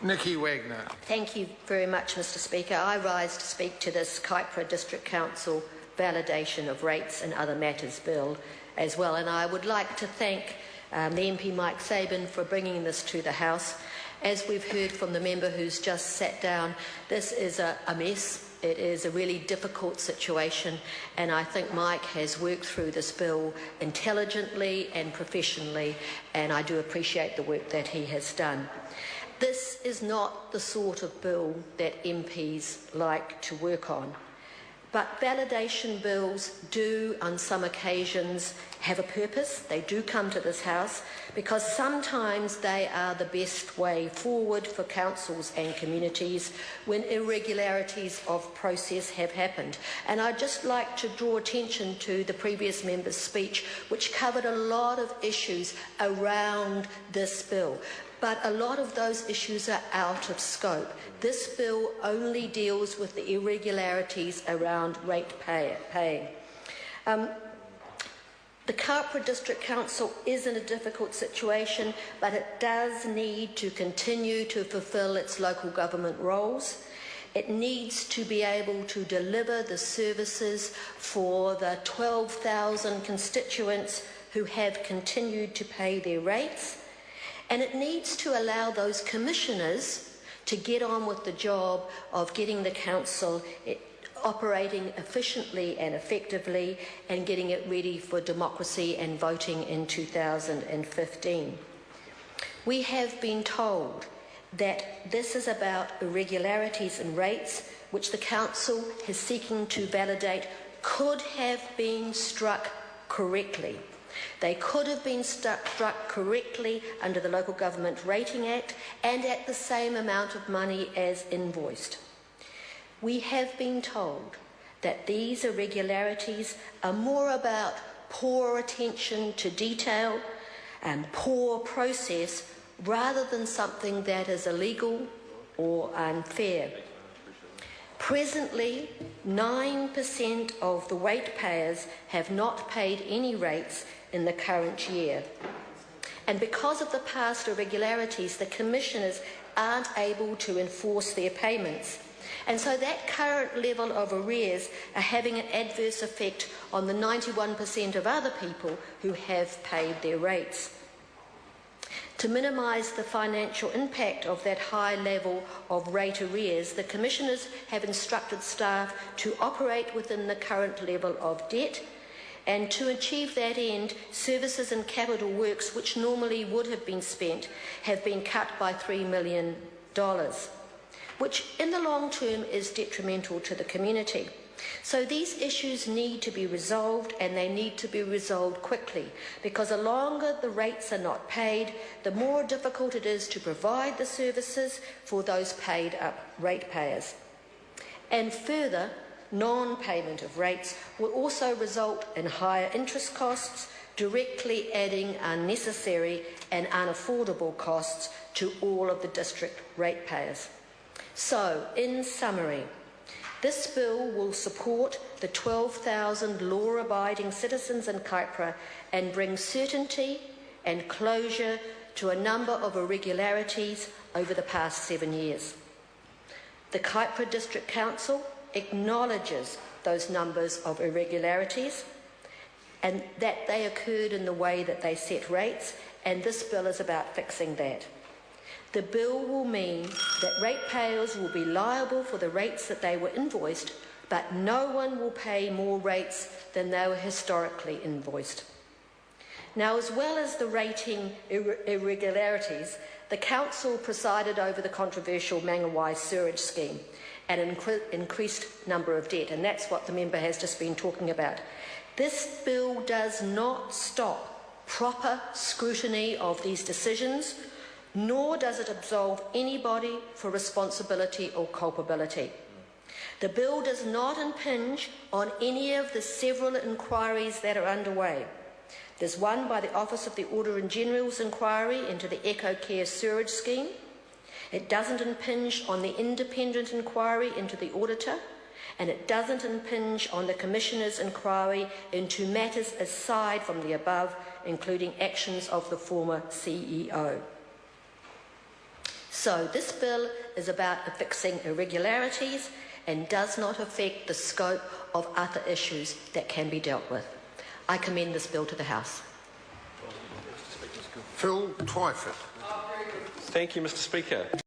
Nikki Wagner. Thank you very much, Mr Speaker. I rise to speak to this Kaipara District Council validation of rates and other matters bill as well, and I would like to thank the MP Mike Sabin for bringing this to the House. As we've heard from the member who's just sat down, this is a mess. It is a really difficult situation, and I think Mike has worked through this bill intelligently and professionally, and I do appreciate the work that he has done. This is not the sort of bill that MPs like to work on, but validation bills do, on some occasions, have a purpose. They do come to this House because sometimes they are the best way forward for councils and communities when irregularities of process have happened. And I'd just like to draw attention to the previous member's speech, which covered a lot of issues around this bill. But a lot of those issues are out of scope. This bill only deals with the irregularities around rate paying. The Kaipara District Council is in a difficult situation, but it does need to continue to fulfil its local government roles. It needs to be able to deliver the services for the 12,000 constituents who have continued to pay their rates. And it needs to allow those commissioners to get on with the job of getting the council operating efficiently and effectively and getting it ready for democracy and voting in 2015. We have been told that this is about irregularities in rates which the council is seeking to validate could have been struck correctly. They could have been struck correctly under the Local Government Rating Act and at the same amount of money as invoiced. We have been told that these irregularities are more about poor attention to detail and poor process rather than something that is illegal or unfair. Presently, 9% of the ratepayers have not paid any rates in the current year. And because of the past irregularities, the commissioners aren't able to enforce their payments. And so that current level of arrears are having an adverse effect on the 91% of other people who have paid their rates. To minimise the financial impact of that high level of rate arrears, the commissioners have instructed staff to operate within the current level of debt, and to achieve that end, services and capital works which normally would have been spent have been cut by $3 million, which in the long term is detrimental to the community. So these issues need to be resolved, and they need to be resolved quickly, because the longer the rates are not paid, the more difficult it is to provide the services for those paid up ratepayers. And further, non-payment of rates will also result in higher interest costs, directly adding unnecessary and unaffordable costs to all of the district ratepayers. So, in summary, this bill will support the 12,000 law-abiding citizens in Kaipara and bring certainty and closure to a number of irregularities over the past 7 years. The Kaipara District Council acknowledges those numbers of irregularities and that they occurred in the way that they set rates, and this bill is about fixing that. The bill will mean that ratepayers will be liable for the rates that they were invoiced, but no one will pay more rates than they were historically invoiced. Now, as well as the rating irregularities, the Council presided over the controversial Mangawai sewage scheme and an increased number of debt, and that's what the member has just been talking about. This bill does not stop proper scrutiny of these decisions, nor does it absolve anybody for responsibility or culpability. The bill does not impinge on any of the several inquiries that are underway. There's one by the Office of the Auditor-General's inquiry into the Eco Care sewerage scheme. It doesn't impinge on the independent inquiry into the auditor, and it doesn't impinge on the Commissioner's inquiry into matters aside from the above, including actions of the former CEO. So this bill is about fixing irregularities and does not affect the scope of other issues that can be dealt with. I commend this bill to the House. Phil Twyford. Thank you, Mr. Speaker.